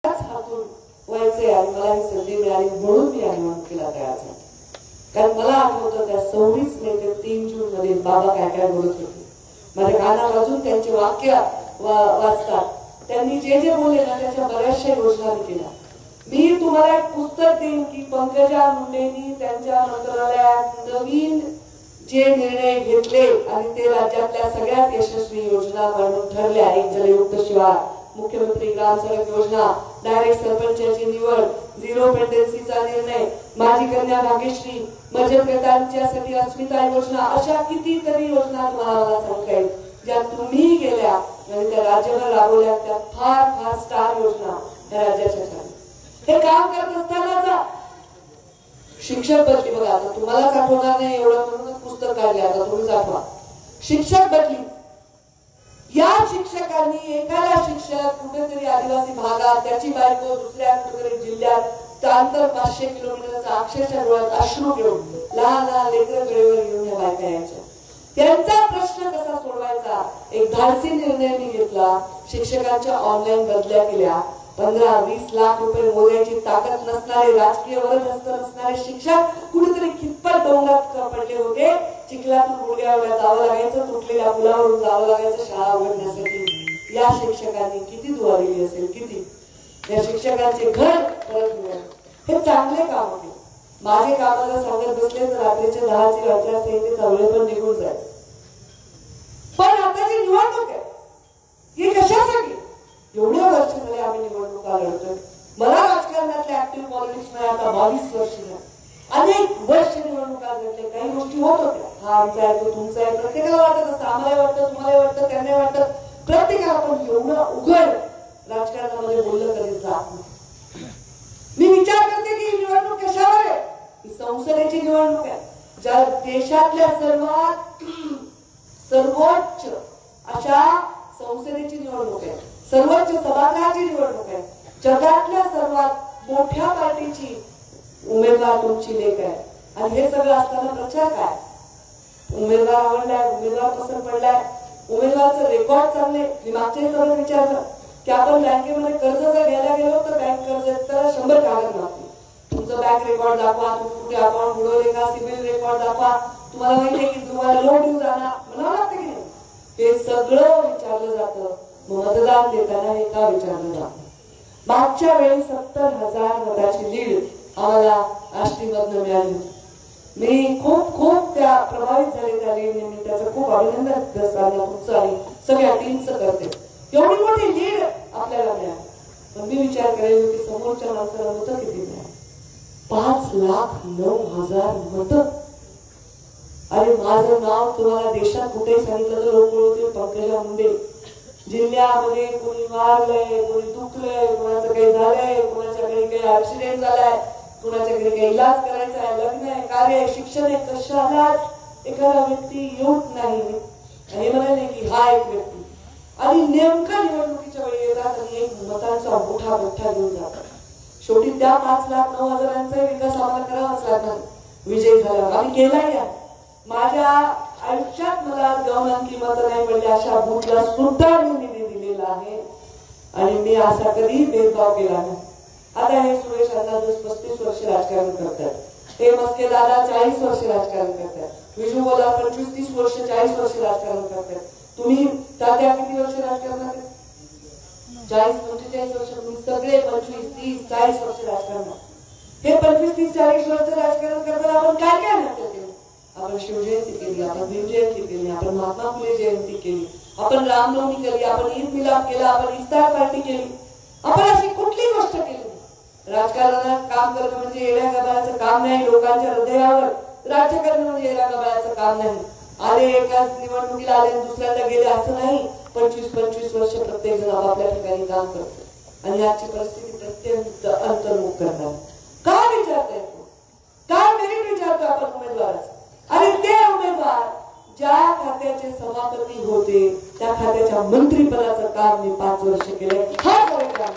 हातून व्हायचे आणि मला ही संधी मिळाली म्हणून मी या निवडणुकीला तयार झाले. कारण मला आठवतं त्या 26 मे ते 3 जून मध्ये बाबा काय काय बोलत होते. माझ्या कानावाजून त्यांचे वाक्य वाचतात. त्यांनी जे जे बोलले ना त्याच्या बऱ्याचशा योजना केल्या. मी तुम्हाला एक पुस्तक देईन की पंकजा मुंडेंनी त्यांच्या मंत्रालयात नवीन जे निर्णय घेतले आणि ते राज्यातल्या सगळ्यात यशस्वी योजना म्हणून ठरल्या. एक जलयुक्त शिवार, मुख्यमंत्री ग्राम सडक योजना, डायरेक्ट सरपंचाची निवड, झिरो पेंडन्सीचा निर्णय, माझी कन्या भाग्यश्री, बचत गटांच्यासाठी अस्मिता योजना, अशा कितीतरी योजना तुम्हाला मला सांगता येईल ज्या तुम्ही गेल्या आणि त्या राज्यभर राबवल्या. त्या फार फार स्टार योजना या राज्याच्या झाल्या. हे काम करत असताना शिक्षक बदली बघा. आता तुम्हालाच आठवणार नाही एवढं म्हणून पुस्तक काढले. आता तुम्हीच आठवा. शिक्षक बदली. या शिक्षकांनी एखादा शिक्षक कुठेतरी आदिवासी भागात, त्याची बायको दुसऱ्या कुठेतरी जिल्ह्यात, अंतर 500 किलोमीटरचा, अक्षरशः डोळ्यात अश्रू घेऊन लहान लहान लेकरं वेळेवर घेऊन या बायका यायच्या. त्यांचा प्रश्न कसा सोडवायचा एक धाडसी निर्णय मी घेतला. शिक्षकांच्या ऑनलाईन बदल्या केल्या. 15-20 लाख रुपये मोजायची ताकद नसणारे, राजकीय वरदहस्त नसणारे शिक्षक कुठेतरी खितपत डोंगरात पडले होते. चिखलातून गुडघ्यावर जावं लागायचं, तुटलेल्या पुलावरून जावं लागायचं शाळा उघडण्यासाठी. या शिक्षकांनी किती दुआ दिली असेल, किती या शिक्षकांचे घर परत मिळाले. हे चांगले काम होते. माझे काम जर सांगत बसले तर रात्रीच्या 10ची आचारसंहितेचा वेळ पण निघून जाईल. पण आता जी निवडणूक आहे ही कशासाठी? एवढे वर्ष झाले आम्ही निवडणुका लढतोय. मला राजकारणातले ऍक्टिव्ह पॉलिटिक्स मध्ये आता 22 वर्ष झाले. अनेक वर्ष निवडणुका लढले. काही गोष्टी होत होत्या. हा आमचा आहे, तो तुमचा आहे, प्रत्येकाला वाटत असतं. आम्हाला वाटतं, तुम्हाला वाटतं, त्यांना वाटतं, प्रत्येकाला. पण एवढं उघड राजकारणामध्ये बोललं कधी जात नाही. मी विचार करते की ही निवडणूक कशावर आहे? ही संसदेची निवडणूक आहे. ज्या देशातल्या सर्वोच्च अशा संसदेची निवडणूक आहे. सर्वोच्च सभागृहाची निवडणूक आहे. जगातल्या सर्वात मोठ्या पार्टीची उमेदवार तुमची लेख आहे. आणि हे सगळं असताना प्रचार काय? उमेदवार आवडलाय, उमेदवार पसंत पडलाय, उमेदवारचं रेकॉर्ड चांगले. मी मागच्या सगळं विचारलं की आपण बँकेमध्ये कर्ज जर घ्यायला गेलो तर बँक कर्ज तर 100 कागद मागते. तुमचं बँक रेकॉर्ड दाखवा, तुम्ही कुठे अकाउंट बुडवले का, सिबिल रेकॉर्ड दाखवा, तुम्हाला माहिती आहे की तुम्हाला लोन देऊ जाणार, म्हणावं लागतं की नाही? हे सगळं विचारलं जातं. मतदान देताना हे का विचारलं जातं? मागच्या वेळी 70,000 मताची लीड आम्हाला आष्टीमधनं मिळाली. मी खूप त्या प्रभावित झाले त्या लीडने. मी त्याचं खूप अभिनंदन तुमचं आणि सगळ्या टीमचं करते. एवढी मोठी लीड आपल्याला मिळाली. पण मी विचार करेल की समोरच्या माणसाला मतं किती मिळाली? 5,09,000 मतं. अरे माझं नाव तुम्हाला देशात कुठे सांगितलं तर लोक बोलतील पंकजा मुंडे. जिल्ह्यामध्ये कोणी मारलंय, कोणी दुखलंय, कोणाचं काही झालंय, कोणाच्या घरी काही ऍक्सिडेंट झालाय, कोणाच्या घरी काही इलाज करायचा आहे, लग्न आहे, कार्य आहे, शिक्षण आहे, कशालाच एखादा व्यक्ती येऊच नाही. आणि म्हणाले की हा एक व्यक्ती. आणि नेमका निवडणुकीच्या वेळी येतात आणि एक मतांचा मोठा घेऊन जातात. शेवटी त्या 5,09,000 विकास आम्हाला करावाच लागणार. विजय झाला आम्ही केलाय. माझ्या आयुष्यात मला गमन मत नाही पडले अशा बूथला सुद्धा मी निधी दिलेला आहे. आणि मी असा कधी भेदभाव केला नाही. आता हे सुरेश अण्णा 35 वर्ष राजकारण करतात. हे मस्के दादा 40 वर्ष राजकारण करतात. विष्णू बोला 25-30 वर्ष 40 वर्ष राजकारण करतात. तुम्ही तात्या किती वर्ष राजकारणात? 40-45 वर्ष. तुम्ही सगळे 25-30-40 वर्ष राजकारणात. हे 25-30-40 वर्ष राजकारण करताना आपण काय काय नसतं केलं? आपण शिवजयंती केली, आपण भीमजयंती केली, आपण महात्मा फुले जयंती केली, आपण रामनवमी केली, आपण ईद मिलाद केला, आपण इफ्तार पार्टी केली. आपण अशी कुठली गोष्ट केली? राजकारणात काम करणं म्हणजे येड्या गबाळाचं काम नाही. लोकांच्या हृदयावर राज्य करणं म्हणजे येड्या गबाळाचं काम नाही. आले एकाच निवडणुकीला आले दुसऱ्यांदा गेले असं नाही. 25-25 वर्ष प्रत्येक जण आपापल्या ठिकाणी काम करतो. आणि आजची परिस्थिती अत्यंत अंतर्मुख करणार. काय विचारता येतो? काय मेरिट विचारतो आपण उमेदवाराचं? आणि ते उमेदवार ज्या खात्याचे सभापती होते त्या खात्याच्या मंत्रीपदाचं काम मी 5 वर्ष केले. हा कार्यक्रम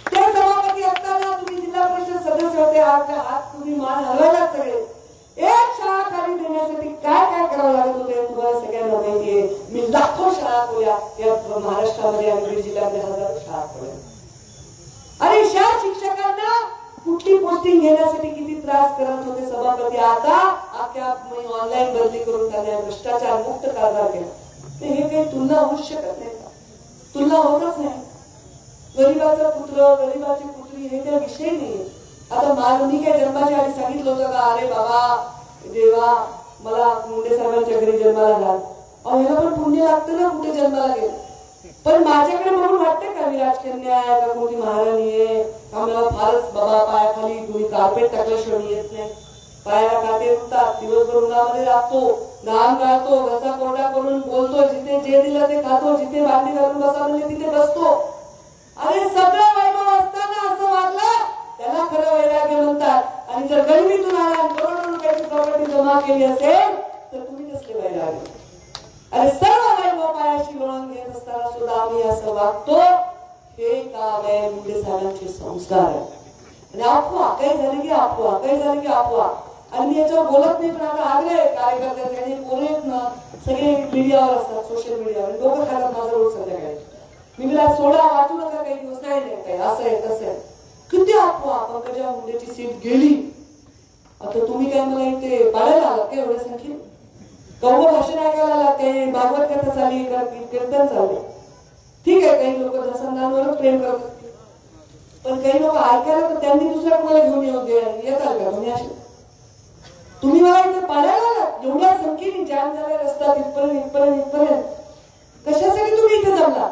ते सभापती असताना तुम्ही जिल्हा परिषद सदस्य होते. हात तुम्ही मान हलवलात सगळे. एक शाळा खाली देण्यासाठी काय काय करावं लागत होते तुम्हाला सगळ्यांना माहितीये. मी लाखो शाळा खोल्या या महाराष्ट्रामध्ये आणि बीड जिल्ह्यामध्ये हजारो शाळा खोल्या. पोस्टिंग घेण्यासाठी किती त्रास करत होते सभापती, आता अख्ख्या ऑनलाईन बदली करून त्यांना भ्रष्टाचार मुक्त कारभार केला. हे काही तुलना होऊ शकत नाही का? तुलना होतच नाही. गरीबाचा पुत्र गरीबाची पुत्री हे काही विषय नाही. आता मी काय जन्माच्या आधी सांगितलं होतं का अरे बाबा देवा मला मुंडे साहेबांच्या घरी जन्माला घाल. ह्याला पण पुण्य लागतं ना कुठे जन्माला गेलं. पण माझ्याकडे म्हणून वाटतं का मी राजकन्या आहे का कोणती महाराणी आहे का मला फारच बाबा पायाखाली तुम्ही कार्पेट टाकल्याशिवाय येत नाही. पायाला काटे उठतात, दिवसभर उन्हामध्ये राहतो, घाम गाळतो, घसा कोरडा करून बोलतो, जिथे जे दिलं ते खातो, जिथे भांडी घालून बसा म्हणजे तिथे बसतो. अरे सगळं वैभव असताना असं वागलं त्याला खरं वैराग्य म्हणतात. आणि जर गरिबीतून आला करोडो रुपयाची प्रॉपर्टी जमा केली असेल तर तुम्ही कसले वैराग्य. अरे सर्व वैभव पायाशी वळून घेत असताना सुद्धा आम्ही असं वागतो. हे काम आहे मुंडे साहेबांचे संस्कार आहे. आणि अफवा काही झाली की अफवा, काही झाली की अफवा. आणि मी याच्यावर बोलत नाही पण आता आले कार्यकर्त्यांनी बोलत ना सगळे मीडियावर असतात, सोशल मीडियावर डोकं खातात माझं रोज संध्याकाळी. मी मला सोडा वाचू नका काही दिवस नाही काही असं आहे तसं आहे. किती अफवा. पंकजा मुंडेची सीट गेली. आता तुम्ही काय मला इथे पाडायला आलात काय एवढ्या संख्येत? कौव भाषण ऐकायला लागते, भागवत कथा चालली, कीर्तन चालले. ठीक आहे काही लोक दर्शनांवरच प्रेम करत असतील पण काही लोक ऐकायला तर त्यांनी दुसऱ्या कोणाला घेऊन येतात का तुम्ही असे? तुम्ही मला इथे पाडायला आलात एवढ्या संख्येने जाम झाले रस्ता इथपर्यंत इथपर्यंत इथपर्यंत. कशासाठी तुम्ही इथे जमला?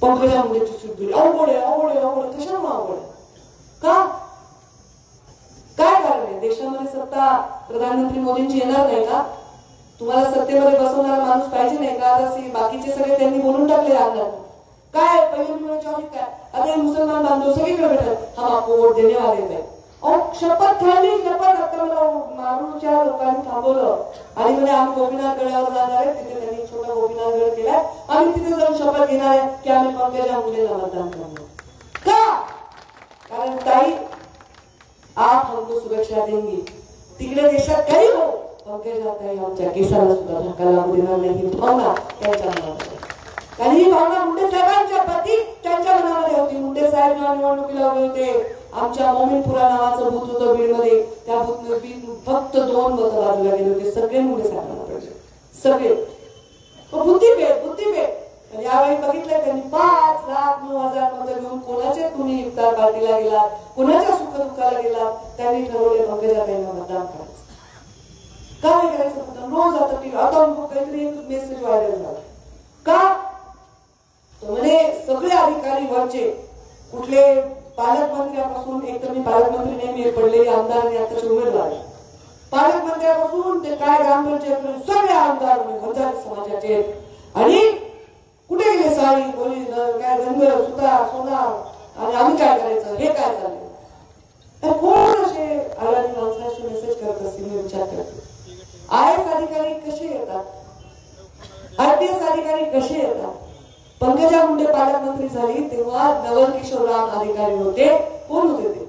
पंकजा मुंडेची सीट गेली. अवघड आहे अवघड आहे अवघड आहे. कशाला अवघड आहे? का काय कारण आहे? देशामध्ये सत्ता प्रधानमंत्री मोदींची येणार नाही का? तुम्हाला सत्तेमध्ये बसवणारा माणूस पाहिजे नाही का? बाकीचे सगळे त्यांनी बोलून टाकले राहणार काय पहिले मिळवण्याच्या काय. आता मुसलमान बांधव सगळीकडे भेटत हम आपको वोट देने वाले नाही. शपथ खाली शपथ. आता मला मारूच्या लोकांनी थांबवलं आणि म्हणजे आम्ही गोपीनाथ गडावर जाणार आहे. तिथे त्यांनी छोटा गोपीनाथ गड केलाय. आम्ही तिथे जाऊन शपथ घेणार आहे की आम्ही पंकजा मुंडेला मतदान करणार. का? कारण ताई आप हमको सुरक्षा देंगी. तिकडे देशात काही हो पंकजा ताई आमच्या केसाला सुद्धा धक्का लागू देणार नाही. भावना त्यांच्या मनामध्ये. कारण ही भावना मुंडे साहेबांच्या प्रती त्यांच्या मनामध्ये होती. मुंडे साहेब जेव्हा निवडणुकीला उभे होते आमच्या मोमीनपुरा नावाचं बूथ होतं बीडमध्ये. त्या बूथमध्ये फक्त 2 मतं बाजूला गेले होते. सगळे मुंडे साहेबांना पडले सगळे. बुद्धिभेद बुद्धिभेद. आणि यावेळी बघितलं त्यांनी 5,09,000 मतं घेऊन कोणाचे तुम्ही इफ्तार पार्टीला गेला कोणाच्या सुखदुःखाला गेला त्यांनी ठरवले पंकजा ताईंना मतदान करायचं. काय करायचं मतदान? रोज आता काहीतरी एक मेसेज व्हायरल झाला. का? तो म्हणे सगळे अधिकारी वरचे कुठले पालकमंत्र्यापासून एकतर मी पालकमंत्री नेहमी पडलेले आमदार आणि आताचे उमेदवार पालकमंत्र्यापासून ते काय ग्रामपंचायत सगळे आमदार हजार समाजाचे. आणि कुठे गेले साडी पोलीस काय रंग सुतार सोनार आणि आम्ही काय करायचं हे काय चाललंय? कोण असे आराधी माणसाशी मेसेज करत असतील मी विचार करतो. IAS अधिकारी कसे येतात? RTS अधिकारी कसे येतात? पंकजा मुंडे पालकमंत्री झाली तेव्हा नवल किशोर राम अधिकारी होते. कोण होते ते?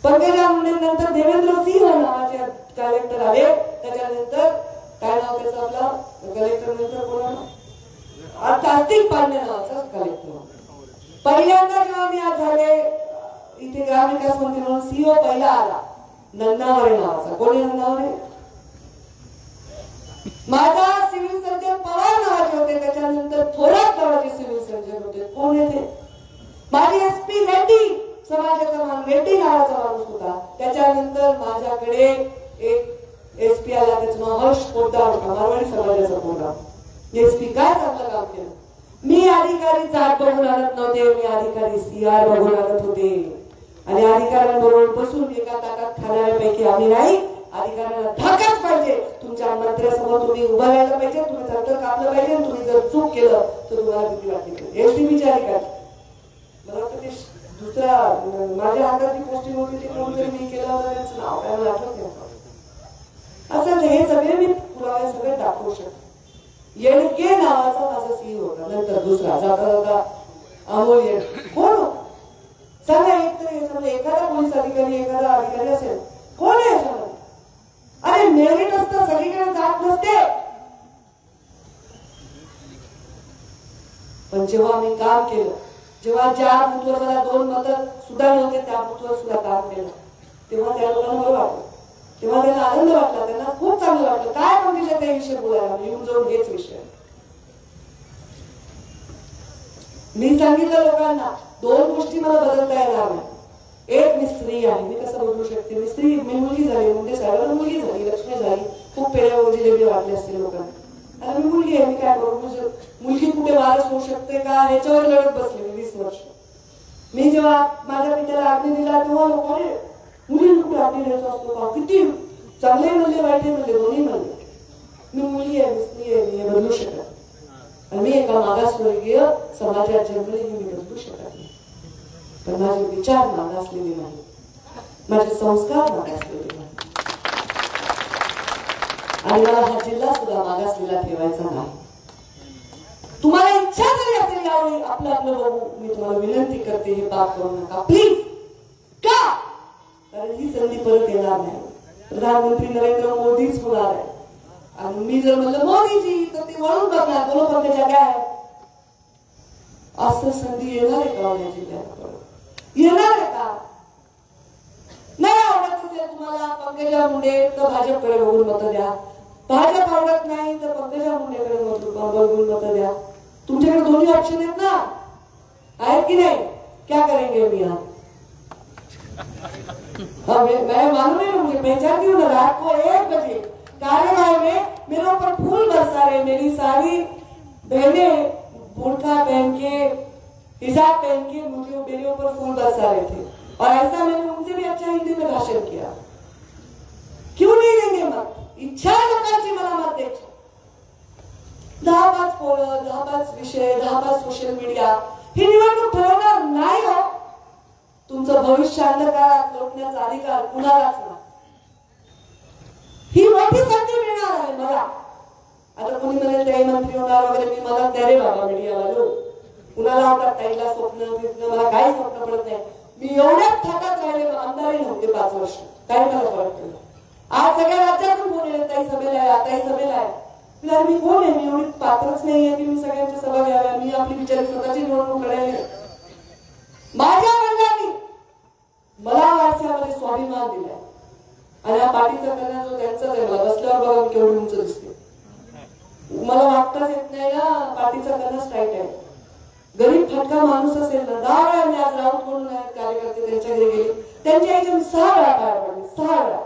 पंकजा मुंडे नंतर देवेंद्र सिंह नावाचे कलेक्टर आले. त्याच्यानंतर काय नाव त्याचं आपलं कलेक्टर नंतर कोण? कार्तिक पांडे नावाचा कलेक्टर. पहिल्यांदा जेव्हा मी आज झाले इथे ग्रामविकास मंत्री म्हणून CEO पहिला आला नन्नावरे नावाचा. कोणी नन्नावरे? माझा सिव्हिल सर्जन पवार नावाचे होते. त्याच्यानंतर थोरात नावाचे सिव्हिल सर्जन होते. कोण येते? माझी SP रेड्डी समाजाचा मान रेड्डी नावाचा माणूस होता. त्याच्यानंतर माझ्याकडे एक SP आला त्याचं नाव हर्ष पोद्दार होता. मारवाडी समाजाचा पोद्दार. SP काय चांगलं काम केलं. मी अधिकारी जात बघून आणत नव्हते. मी अधिकारी CR बघून आणत होते. आणि अधिकाऱ्यांबरोबर बसून एका ताटात खाणाऱ्यापैकी आम्ही नाही. अधिकाऱ्यांना धाकाच पाहिजे. तुमच्या मंत्र्यासमोर तुम्ही उभा राहायला पाहिजे. तुम्ही थरथर कापलं पाहिजे. तुम्ही जर चूक केलं तर तुम्हाला भीती वाटली पाहिजे. SDBचे अधिकारी मला वाटतं ते दुसऱ्या माझ्या हातात जी पोस्टिंग होती ती कोणतरी मी केलं होतं त्यांचं नाव काय मला आठवत नाही. असं हे सगळे मी पुरावे सगळे दाखवू शकतो. येडके नावाचा माझा CEO होता. नंतर दुसरा जाता जाता अमोल येडके कोण होता सांगा. एक तरी एखादा पोलीस अधिकारी एखादा अधिकारी असेल कोण आहे याच्यामध्ये? अरे मेरिट असतं सगळीकडे जात नसते. पण जेव्हा मी काम केलं जेव्हा ज्या बूथवर मला 2 मतं सुद्धा नव्हते त्या बूथवर सुद्धा काम केलं, तेव्हा त्या लोकांना बरं वाटलं, तेव्हा त्यांना आनंद वाटला, त्यांना खूप चांगलं वाटलं. काय पंकजा त्या विषय बोलायला, येऊन जाऊन हेच विषय. मी सांगितलं लोकांना 2 गोष्टी मला बदलता येणार नाही. एक, मी स्त्री आहे, मी कसं बदलू शकते, मी स्त्री, मी मुलगी झाली, म्हणजे साहेबांना मुलगी झाली, लक्ष्मी झाली, खूप पेऱ्या वगैरे वाटले असते लोकांना. आणि मी मुलगी आहे, मी काय करू, म्हणजे मुलगी कुठे वारस होऊ शकते का ह्याच्यावर लढत बसले मी 20 वर्ष. मी जेव्हा माझ्या पित्याला अग्नी दिला तेव्हा लोकांनी मुलींना कुठे अग्नी द्यायचा असतो का, किती चांगले म्हणले वाईट म्हणले, दोन्ही म्हणले. मी मुलगी आहे, मी स्त्री आहे, मी हे बदलू शकत. आणि मी एका मागासवर्गीय समाजात जन्मले, हे मी बदलू शकत नाही. पण माझे विचार मागासलेले नाही, माझे संस्कार मागासलेले नाही, आणि मला हा जिल्हा सुद्धा मागासलेला ठेवायचा नाही. तुम्हाला इच्छा जरी असेल यावेळी आपलं आपलं बघू, मी तुम्हाला विनंती करते, हे पाप करू नका प्लीज. का? कारण ही संधी परत येणार नाही. प्रधानमंत्री नरेंद्र मोदीच होणार आहे. आणि मी जर म्हणलं मोदीजी तर ते वळून बघणार, बोलो पंकजा काय असं संधी येणार आहे का या जिल्ह्यात? येणार आहे का? नाही आवडत असेल तुम्हाला पंकजा मुंडे तर भाजपकडे बघून मतं द्या, भाजप आवडत नाही तर पंकजा मुंडेकडे बघून मतं द्या. तुमच्याकडे दोन्ही ऑप्शन आहेत ना, आहेत की नहीं? क्या करेंगे अभी आप? मैं मालूम है, मुझे पहचानती हूँ ना, रात को 1 बजे कार्यवाही में मेरे ऊपर फूल बरसा रहे, मेरी सारी बहनें बुर्का पहन के, हिजाब पहन के मुझे मेरे ऊपर फूल बरसा रहे थे. और ऐसा मैंने उनसे भी अच्छा हिंदी में भाषण किया. क्यों नहीं देंगे मत? इच्छा लोकांची मला मत द्यायची. 10-5 पोळं, 10-5 विषय, 10-5 सोशल मीडिया ही निवडणूक ठरवणार नाही हो. तुमचं भविष्य अंधकारात लोटण्याचा अधिकार कुणालाच नाही. ही मोठी संधी मिळणार आहे मला. आता कोणी म्हणेल ते मंत्री होणार वगैरे, मी मला द्या रे बाबा मीडियावालो, कुणाला आवडत ताईला स्वप्न बिप्न, मला काही स्वप्न पडत नाही. मी एवढ्याच थाटात राहिले, आमदारही नव्हते 5 वर्ष, काय मला फरक पडला. आज सगळ्या राज्यातून फोन येईल, ताई सभेला आहे, आताही सभेला आहे. मी कोण आहे? मी एवढी पात्रच नाहीये की मी सगळ्यांच्या सभा घ्याव्या. मी आपली बिचारी स्वतःची निवडणूक लढायला. माझ्या वडिलांनी मला वारशामध्ये स्वाभिमान दिलाय, आणि हा पाठीचा कणा जो त्यांचाच आहे. मला बसल्यावर बघा केवढी उंच दिसते. मला वाटताच येत नाही ना, पाठीचा कणाच टाईट आहे. गरीब फाटका माणूस असेल ना, 10 वेळा मी आज राऊत म्हणून आहेत कार्यकर्ते त्यांच्या घरी गेले, त्यांच्या आईच्या 6 वेळा पाया पडले, 6 वेळा.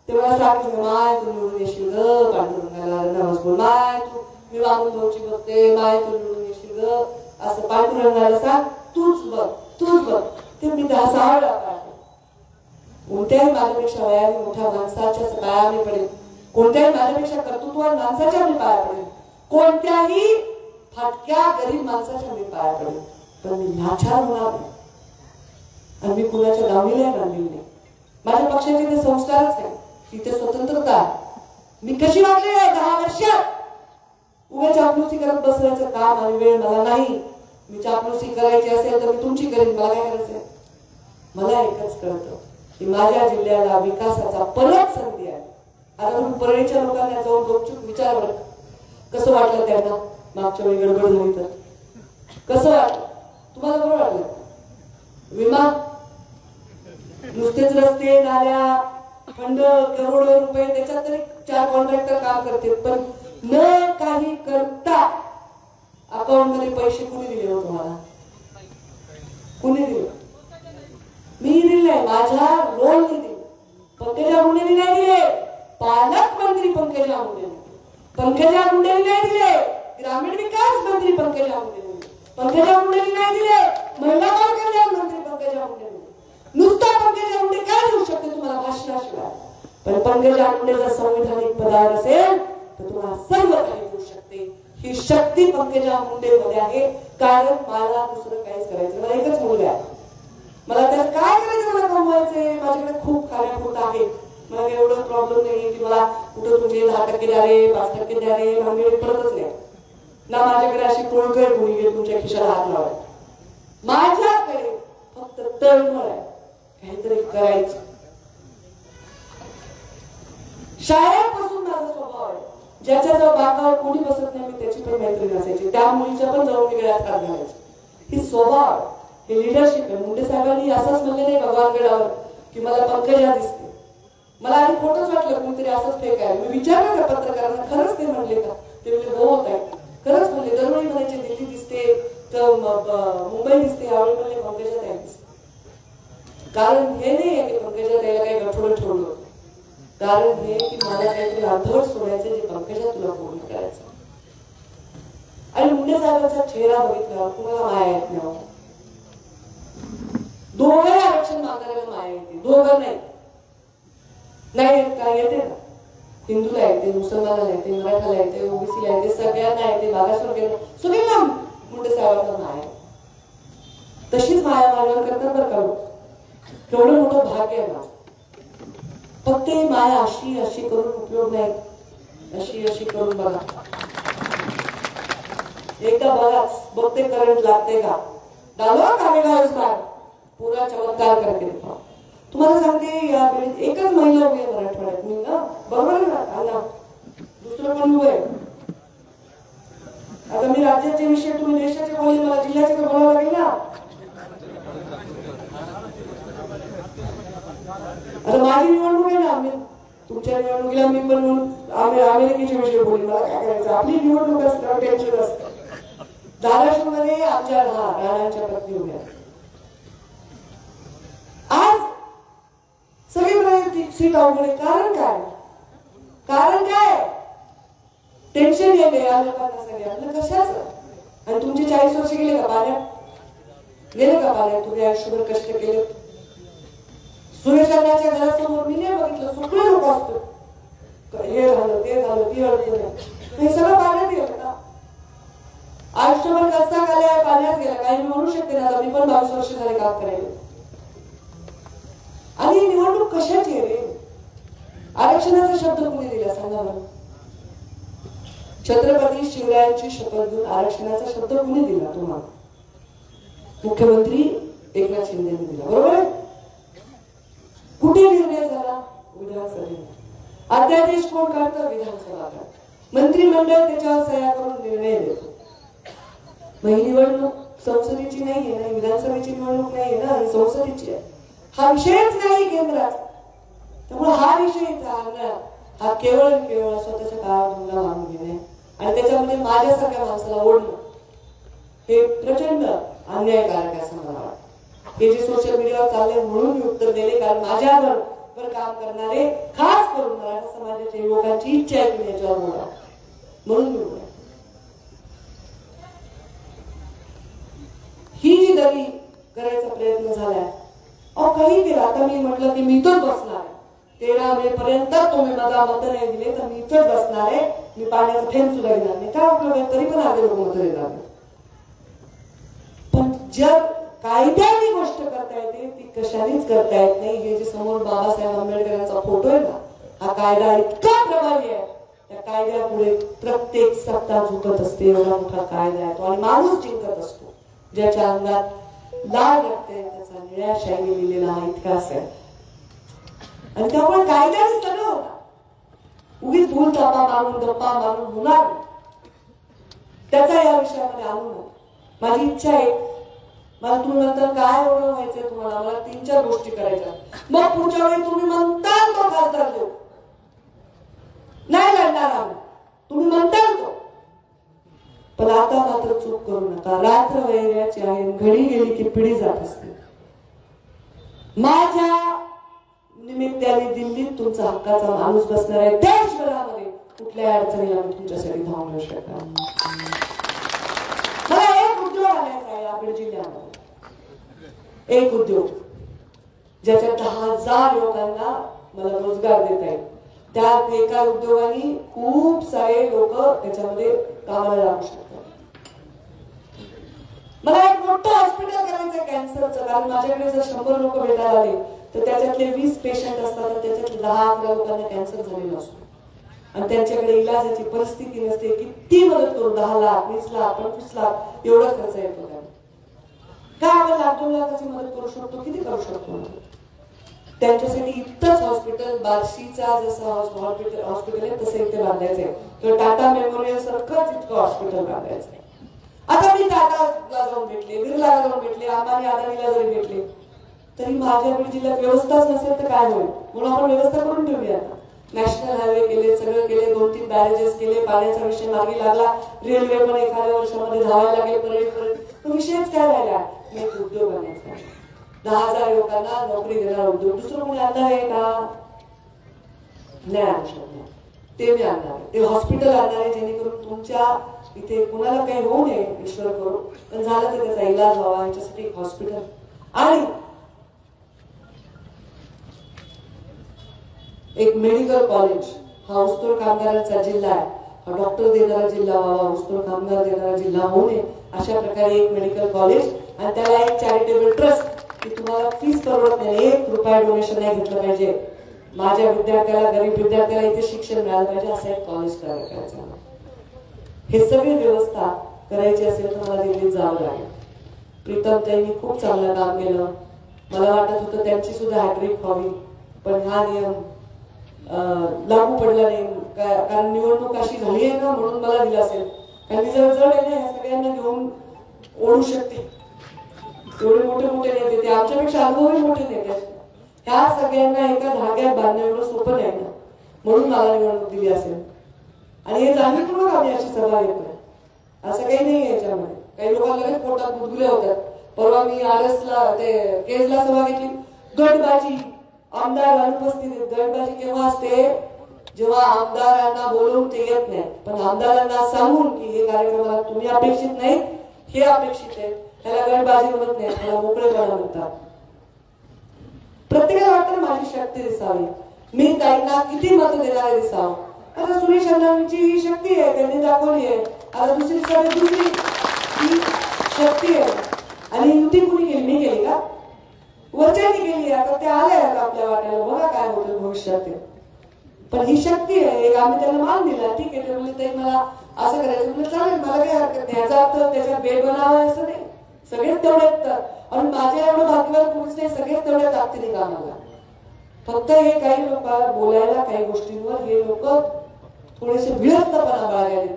ते मला सांगितलं, माय तू निवडून येशील ग, पांडुरंगाला नमस बोल, माय तू, मी वामन भाऊची बघते, माय तू निवडून येशील ग, असं पांडुरंगाला सांग, तूच बघ, तूच बघ. ते मी 10-6 वेळा पाया पडले. कोणत्याही माझ्यापेक्षा वयाने मोठ्या माणसाच्या पाया मी पडेल, कोणत्याही माझ्यापेक्षा कर्तृत्वान माणसाच्या मी पाया पडेल, कोणत्याही फाटक्या गरीब माणसाच्या मी पाया पडेल, पण मी नाछार होणार नाही. आणि मी कुणाच्या दावणीला बांधलेली नाही. माझ्या पक्षाचे ते संस्कारच नाही, तिथे स्वतंत्रता. मी कशी वागले 10 वर्षात? उभ्या चापलुसी करत बसण्याचं काम आणि वेळ मला नाही. मी चापलुसी करायची असेल तर मी तुमची करेन, मला काय करायचंय? मला एकच कळतं की माझ्या जिल्ह्याला विकासाचा परत संधी आहे. आता तुम्ही परळीच्या लोकांना जाऊन गपचूप विचार बरं, कसं वाटलं त्यांना मागच्या वेळी गडबड झाली तर? कसं वाटलं तुम्हाला? बरं वाटलं? विमा नुसतेच रस्ते नाल्या फंड करोडो रुपये त्याच्यात तरी 4 कॉन्ट्रॅक्टर काम करते, पण न काही करता अकाउंट मध्ये पैसे कुणी दिले हो तुम्हाला? कुणी दिले? मी दिले, माझ्या रोलने दिले, पंकजा मुंडेंनी नाही दिले. पालकमंत्री पंकजा मुंडेंनी, पंकजा मुंडेंनी नाही दिले. ग्रामीण विकास मंत्री पंकजा मुंडेंनी, पंकजा मुंडेंनी नाही दिले. महिला बाल कल्याण मंत्री पंकजा मुंडेंनी. नुसता पंकजा मुंडे काय देऊ शकते तुम्हाला भाषणाशिवाय? पण पंकजा मुंडे जर संविधानिक पदावर असेल तर तुम्हाला सर्व काही देऊ शकते. ही शक्ती पंकजा मुंडे मध्ये आहे, कारण मला दुसरं काहीच करायचं. मला एकच मुलगा आहे, मला त्यात काय करायचं? मला कमवायचंय, माझ्याकडे खूप खाण्यापुरतं आहे. मला एवढं प्रॉब्लेम नाही की मला कुठं तुम्ही 10% द्या रे, 5% द्या रे, भांडवल पडतच नाही ना. माझ्याकडे अशी टोळकळ मुलगी तुमच्या खिशाला हात लावाय. माझ्याकडे फक्त तळमळ आहे, काहीतरी करायचं. शाळेपासून माझा स्वभाव आहे, ज्याच्या जवळ बाकावर कोणी बसत नाही मी त्याची पण मैत्रीण असायची. त्या मुलीच्या पण जवळ मी गळ्यात हात घालायचे. ही स्वभाव, हे लिडरशिप आहे. मुंडे साहेबांनी असंच म्हणले नाही भगवानगडावर की मला पंकजा दिसते. मला आधी खोटंच वाटलं, कोणतरी असंच फेक आहे. मी विचारलं का पत्रकारांना, खरंच ते म्हणले का? ते म्हणले हो होत आहे. खरंच म्हणले. दरवेळी म्हणायचे दिल्ली दिसते तर मुंबई दिसते, यावेळी म्हणले पंकजा ताई दिसते. कारण हे नाही आहे की पंकजा ताईला काही गठोडं ठेवलं होतं. कारण हे की मला काहीतरी अर्धवट सोडायचं जे पंकजा तुला पूर्ण करायचं. आणि मुंडे साहेबांचा चेहरा बघितला कुणाला माया येत नाही. दोघे आरक्षण मागणाऱ्याला माया येते, दोघं नाही. नाही येत का? येते ना. हिंदूला येते, मुसलमानाला येते, मराठाला येते, ओबीसीला येते, सगळ्यांना येते, मागासवर्गीयांना, सगळ्यांना मुंडे साहेबांना माया. तशीच माया मागणार करतात बरं का. केवढं मोठं भाग्य आहे माझं. फक्त ही माया अशी अशी करून उपयोग नाही. अशी अशी करून बघा, एकदा बघाच, बघते करंट लागते का. डालो कामेगाव स्टार पुरा चमत्कार करके दिखाओ. तुम्हाला सांगते या वेळेत एकच महिला उभी आहे मराठवाड्यात. मी ना बरोबर आहे ना, दुसरं कोण उभं आहे? आता मी राज्याचे विषय, तुम्ही देशाचे बोलले, मला जिल्ह्याचे तर बोलावं लागेल ना. आता माझी निवडणूक आहे ना, मी तुमच्या निवडणुकीला मी पण अमेरिकेचे विषय बोलले, मला काय करायचं. आपली निवडणूक असतं, टेन्शन असतं. धाराशिवमध्ये आमच्या राणांच्या पत्नी उभ्या. आज सगळी सीट अवघड. कारण काय? कारण काय? टेन्शन येते या लोकांना सगळ्यांना. कशाचं? आणि तुमचे 40 वर्ष गेले का पाण्यात? गेले का पाण्यात? तुम्ही आयुष्यभर कष्ट केले. सुरेश अण्णांच्या घरासमोर मी नाही बघितलं, सगळे लोक असतो. हे झालं, ते झालं, ती अडचण आहे, हे सगळं पाण्यात गेलं का? आयुष्यभर कसा गेला, पाण्यात गेला. काही मी म्हणू शकते ना, मी पण 22 वर्ष झाले काम करायला. आणि निवडणूक कशाची आहे रे? आरक्षणाचा शब्द कुणी दिला सांगा मला. छत्रपती शिवरायांची शपथ घेऊन आरक्षणाचा शब्द कुणी दिला तुम्हाला? मुख्यमंत्री एकनाथ शिंदेने दिला, बरोबर आहे. कुठे निर्णय झाला? विधानसभेत. अध्यादेश कोण काढतं? विधानसभा काढतं. मंत्रिमंडळ त्याच्यावर सह्या करून निर्णय देतो. ही निवडणूक संसदेची नाहीये ना, विधानसभेची निवडणूक नाहीये ना, संसदेची आहे. हा विषयच नाही केंद्रात. त्यामुळे हा विषय हा केवळ स्वतःच्या काळात मुलगा मानून घेणे आणि त्याच्यामध्ये माझ्यासारख्या माणसाला ओढणं हे प्रचंड अन्यायकारक आहे असं मला वाटतं. हे जे सोशल मीडियावर चालले म्हणून मी उत्तर दिले, कारण माझ्यावर काम करणारे खास करून मराठा समाजाच्या युवकांची इच्छा आहे की याच्यावर बोला, म्हणून मी बोला. ही जी दरी करायचा प्रयत्न झालाय, काही केलं. आता मी म्हटलं की मी इथंच बसणार आहे. 13 मे पर्यंत तुम्ही मला मत नाही दिले तर मी इथंच बसणार आहे. मी पाण्याचा थेंब सुद्धा घेणार नाही. काय उपयोग आहे? तरी पण आले लोक मत देणार. पण जर कायद्याने गोष्ट करता येते ती कशानेच करता येत नाही. हे जे समोर बाबासाहेब आंबेडकरांचा फोटो आहे ना, हा कायदा इतका प्रभावी आहे. त्या कायद्यापुढे प्रत्येक सत्ता झुकत असते. एवढा मोठा कायदा आहे तो, आणि माणूस जिंकत असतो. ज्याच्या अंगात लाल रक्ते त्याचा निळ्या शाईने लिहिलेला हा इतिहास आहे. आणि त्यामुळे कायद्याने सगळं होता. उगीच भूल चापा मारून गप्पा मारून होणार त्याचा या विषयामध्ये आणू नये. माझी इच्छा आहे, मला तुम्ही नंतर काय एवढं व्हायचंय तुम्हाला, मला 3-4 गोष्टी करायच्या. मग पुढच्या वेळी तुम्ही म्हणताल तो खासदार देऊ, नाही लढणार आम्ही, तुम्ही म्हणताल तो. पण आता मात्र चूक करू नका. रात्र वैराची आहे, घडी गेली की पिढी जात असते. माझ्या निमित्ताने दिल्लीत तुमचा हक्काचा माणूस बसणार आहे. देशभरामध्ये कुठल्या अडचणीला मी तुमच्यासाठी धावून येऊ शकणार. मला एक उद्योग आणायचा आहे आपल्या जिल्ह्यामध्ये, एक उद्योग ज्याच्यात 10,000 लोकांना मला रोजगार देता येईल. त्या एका उद्योगाने खूप सारे लोक त्याच्यामध्ये कामाला लागू शकतात. मला एक मोठं हॉस्पिटल करायचं कॅन्सरचं, कारण माझ्याकडे जर 100 लोक भेटायला आले तर त्याच्यातले 20 पेशंट असतात, त्याच्यातले 10-11 लोकांना कॅन्सर झालेला असतो आणि त्यांच्याकडे इलाजाची परिस्थिती नसते. किती मदत करू? 10 लाख, 20 लाख, 25 लाख एवढा खर्च येतो. काय आपण 1-2 लाखाची मदत करू शकतो? किती करू शकतो? त्यांच्यासाठी इतकंच हॉस्पिटल, बार्शीचा जसं हॉस्पिटल आहे तसं इथे बांधायचंय, किंवा टाटा मेमोरियल सारखंच इतकं हॉस्पिटल बांधायचंय. आता मी टाटाला जाऊन भेटले, बिर्ला जाऊन भेटले, अंबानी अदानीला जरी भेटले तरी माझ्या जिल्ह्यात व्यवस्थाच नसेल तर काय होईल. म्हणून आपण व्यवस्था करून ठेवूया. नॅशनल हायवे केले, सगळं केले, 2-3 बॅरेजेस केले, पाण्याचा विषय मार्गी लागला, रेल्वे पण एखाद्या वर्षामध्ये धावायला लागेल पर्यंत. तो विषयच काय राहिला, एक उद्योग बनायचा, 10,000 लोकांना नोकरी देणारा उद्योग. दुसरं कोणी आणणार आहे का? नाही आणू शकणार. ते मी आणणार, ते हॉस्पिटल आणणार आहे जेणेकरून तुमच्या इथे कुणाला काही होऊ नये, ईश्वर करू, पण झालं तर त्याचा इलाज व्हावा याच्यासाठी एक हॉस्पिटल. आणि एक मेडिकल कॉलेज. हा ऊसतोड कामगारांचा जिल्हा आहे, हा डॉक्टर देणारा जिल्हा व्हावा, ऊसतोड कामगार देणारा जिल्हा होऊ नये अशा प्रकारे एक मेडिकल कॉलेज आणि त्याला एक चॅरिटेबल ट्रस्ट की तुम्हाला फीस परवडत नाही, 1 रुपया डोनेशन नाही घेतलं पाहिजे, माझ्या विद्यार्थ्याला, गरीब विद्यार्थ्याला इथे शिक्षण मिळालं पाहिजे असं एक कॉलेज करायचं. हे सगळी व्यवस्था करायची असेल तर मला दिल्लीत जावं लागेल. प्रीतम त्यांनी खूप चांगलं काम केलं. मला वाटत होतं त्यांची सुद्धा हॅट्रिक व्हावी, पण हा नियम लागू पडला नाही, कारण निवडणूक अशी झाली आहे ना, म्हणून मला दिलं असेल. कारण मी जर जड आहे ना, ह्या सगळ्यांना घेऊन ओढू शकते. एवढे मोठे मोठे नेते, ते आमच्यापेक्षा अनुभवी मोठे नेते आहेत. ह्या सगळ्यांना एका धाग्यात बांधणं एवढं सोपं नाही ना, म्हणून मला निवडणूक दिली असेल. आणि हे जाणीवपूर्वक आम्ही अशी सभा घेतोय, असं काही नाही याच्यामध्ये. काही लोकांना लगेच पोटात गुदगुल्या होतात. परवा मी आरएसला ते केजला सभा घेतली, गटबाजी, आमदार अनुपस्थित. गटबाजी केव्हा असते? जेव्हा आमदारांना बोलवून ते येत नाही, पण आमदारांना सांगून की हे कार्यक्रमाला तुम्ही अपेक्षित नाही, हे अपेक्षित आहे, त्याला गटबाजी म्हणत नाही, त्याला मोकळेपणा म्हणतात. प्रत्येकाला वाटतं माझी शक्ती दिसावी, मी ताईंना किती मत देणारे दिसावं. आता सुरेश अण्णांची ही शक्ती आहे, त्यांनी दाखवली आहे. आता दुसरी ही शक्ती आहे. आणि युती कुणी केली? मी केली का? वरच्यांनी केली. आता ते आले आपल्या वाट्याला, बघा काय होतं भविष्यात. पण ही शक्ती आहे, एक आम्ही त्यांना मान दिला. ठीक आहे, ते म्हणजे ताई मला असं करायचं म्हणजे चालेल, मला काही हरकत नाही. याचा अर्थ त्याच्यात बेड बनावा असं नाही, सगळेच तेवढेच. आणि माझ्या एवढं भाग्यवान कोणीच नाही, सगळेच तेवढ्या ताकदीने कामाला. फक्त हे काही लोक बोलायला काही गोष्टींवर हे लोक थोडेसे विळस्तपणा बाळगले,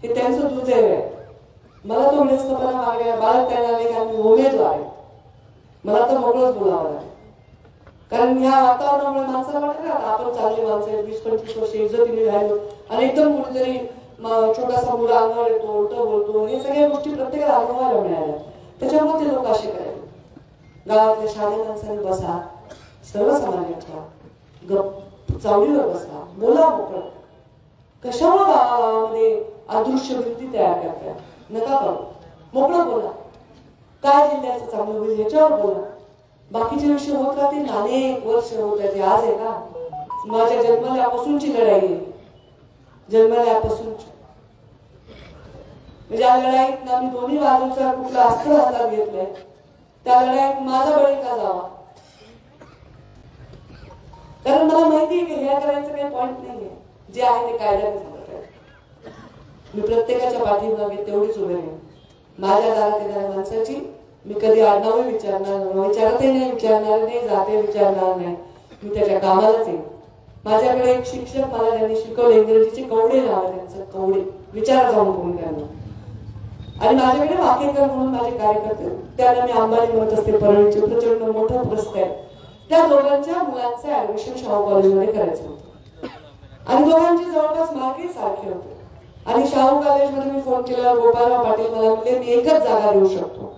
हे त्यांचं दुर्दैव आहे. मला तो विळस्तपणा बाळगता येणार नाही, कारण मी उमेदवार आहे. मला तर मोकळंच बोलावं लागेल, कारण ह्या वातावरणामुळे माणसाला वाटतं ना आपण चांगली माणसं 20-25 वर्ष इज्जतीने राहिलो आणि एकदम कुठेतरी छोटासा मुला अंगावर येतो, उलट बोलतो, हे सगळ्या गोष्टी प्रत्येकाला अनुभवायला मिळाल्या. त्याच्यामुळे ते लोक असे करायचे. गावातल्या शाळे माणसांनी बसा, सर्व समाजाच्या चावडीवर बसा, बोला मोकळं. कशामुळे गावामध्ये अदृश्य वृत्ती तयार करताय? नका करू, मोकळं बोला. काय जिल्ह्याचं चांगलं होईल ह्याच्यावर बोला. बाकीचे विषय होत राहतील, अनेक वर्ष होत राहते. आज आहे का? माझ्या जन्मल्यापासूनची लढाई आहे, जन्मल्यापासूनची. ज्या लढाईत ना मी दोन्ही बाजूचा कुठला अस्त्र हातात घेतलंय, त्या लढाईत माझा बळी का जावा? कारण मला माहिती आहे की हे करायचं काही पॉइंट नाहीये. जे आहे ते कायद्याने सांगत. मी प्रत्येकाच्या पाठीमागे तेवढीच उभे आहे. माझ्या दारात येणाऱ्या माणसाची मी कधी आडनावे विचारणार, विचारतही नाही, विचारणार नाही, जाते विचारणार नाही. मी त्याच्या कामालाच येईल. माझ्याकडे एक शिक्षक मला त्यांनी शिकवले, इंग्रजीचे कवडे नाव आहे त्यांचं, कवडे. विचारा जाऊन कोण त्यांना. आणि माझ्याकडे वाकेकर म्हणून माझे कार्यकर्ते, त्यांना मी अंबानी म्हणत असते, परळीचे प्रचंड मोठं पुरस्कार आहे. त्या दोघांच्या मुलांचं ऍडमिशन शाहू कॉलेजमध्ये करायचं होतं आणि दोघांची जवळपास मार्के सारखे होते. आणि शाहू कॉलेजमध्ये मी फोन केल्यावर गोपालराव पाटील मला म्हणले मी एकच जागा देऊ शकतो.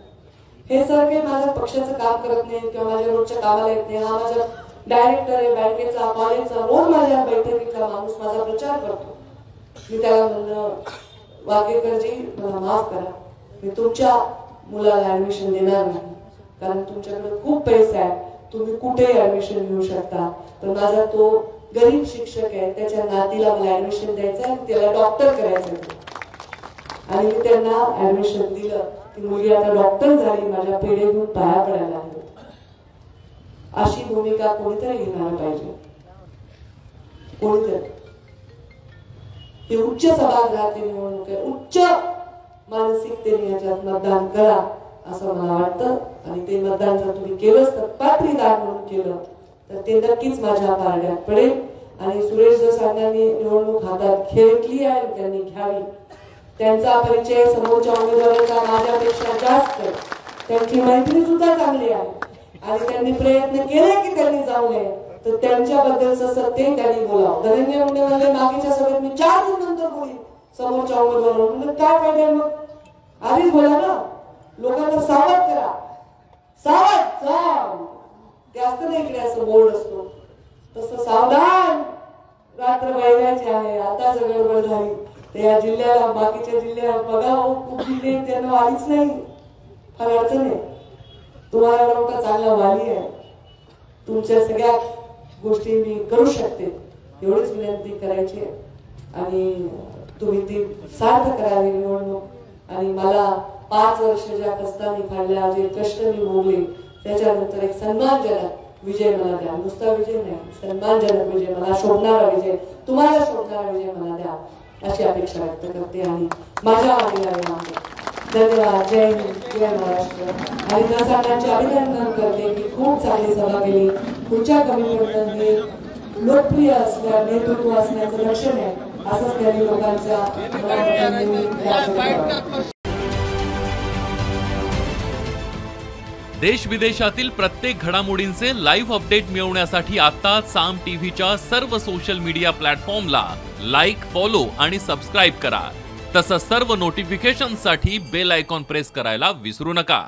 हे सर काही माझ्या पक्षाचं काम करत नाही किंवा माझ्या रोजच्या कामाला येत नाही. हा माझा डायरेक्टर आहे बँकेचा, कॉलेजचा, रोज माझ्या बैठकीतला माणूस माझा प्रचार करतो. मी त्याला म्हणलं वाकेकरजी मला माफ करा, मी तुमच्या मुलाला ऍडमिशन देणार नाही, कारण तुमच्याकडे खूप पैसा आहे, तुम्ही कुठेही ऍडमिशन घेऊ शकता. पण माझा तो गरीब शिक्षक आहे, त्याच्या नातीला मला ऍडमिशन द्यायचं आहे, त्याला डॉक्टर करायचं. आणि मी त्यांना ऍडमिशन दिलं. ती मुलगी आता डॉक्टर झाली, माझ्या पेढे घेऊन पाया पडायला लागली. अशी भूमिका कोणीतरी घेणार पाहिजे, कोणीतरी. हे उच्च सभागृहातली निवडणूक आहे, उच्च मानसिकतेने याच्यात मतदान करा असं मला वाटतं. आणि ते मतदान जर तुम्ही केलंच तर पात्रीदार म्हणून केलं तर ते नक्कीच माझ्या पारड्यात पडेल. आणि सुरेश जसांनी निवडणूक हातात घेतली आहे, त्यांनी घ्यावी. त्यांचा परिचय समोरच्या उमेदवाराचा माझ्यापेक्षा जास्त त्यांची मैत्री सुद्धा चांगली आहे आणि त्यांनी प्रयत्न केले की त्यांनी जाऊ नये तर त्यांच्याबद्दलचं सत्य त्यांनी बोलावं. धनंजय मुंडे म्हणले मागेच्या सभेत मी 4 दिवस नंतर बोलीन समोरच्या उमेदवारावर. म्हणजे काय पाहिजे मग आधीच बोला ना. लोकांना सावध करा, सावध ते असतं ना इकडे असं बोर्ड असतो तसं सावधान रात्र वैराची आहे. आता गडबड झाली त्या जिल्ह्याला बाकीच्या जिल्ह्यात बघा खूप जिल्हे त्यांना वालीच नाही. फार अडचण आहे. तुम्हाला एवढा मोठा चांगला वाली आहे, तुमच्या सगळ्या गोष्टी मी करू शकते एवढीच विनंती करायची आहे आणि तुम्ही ती सार्थ करावी निवडणूक. आणि मला 5 वर्ष ज्या कष्टाने काढल्या, जे कष्ट मी भोगले त्याच्यानंतर एक सन्मानजनक विजय मला द्या. नुसता विजय नाही, सन्मानजनक विजय, मला शोभणारा विजय, तुम्हाला शोभणारा विजय मला द्या अशी अपेक्षा व्यक्त करते आणि माझ्या मागे धन्यवाद. जय हिंद, जय महाराष्ट्र. आणि त्या सगळ्यांचे अभिनंदन करते की खूप चांगली सभा केली. पुढच्या कमी पडणं हे लोकप्रिय असल्या नेतृत्व असण्याचं लक्षण आहे असंच त्यांनी लोकांच्या. देश विदेशातील प्रत्येक घडामोडींचे लाईव्ह अपडेट मिळवण्यासाठी आता साम टीव्हीच्या सर्व सोशल मीडिया प्लॅटफॉर्मला लाईक, फॉलो आणि सबस्क्राईब करा. तसंच सर्व नोटिफिकेशनसाठी बेल आयकॉन प्रेस करायला विसरू नका.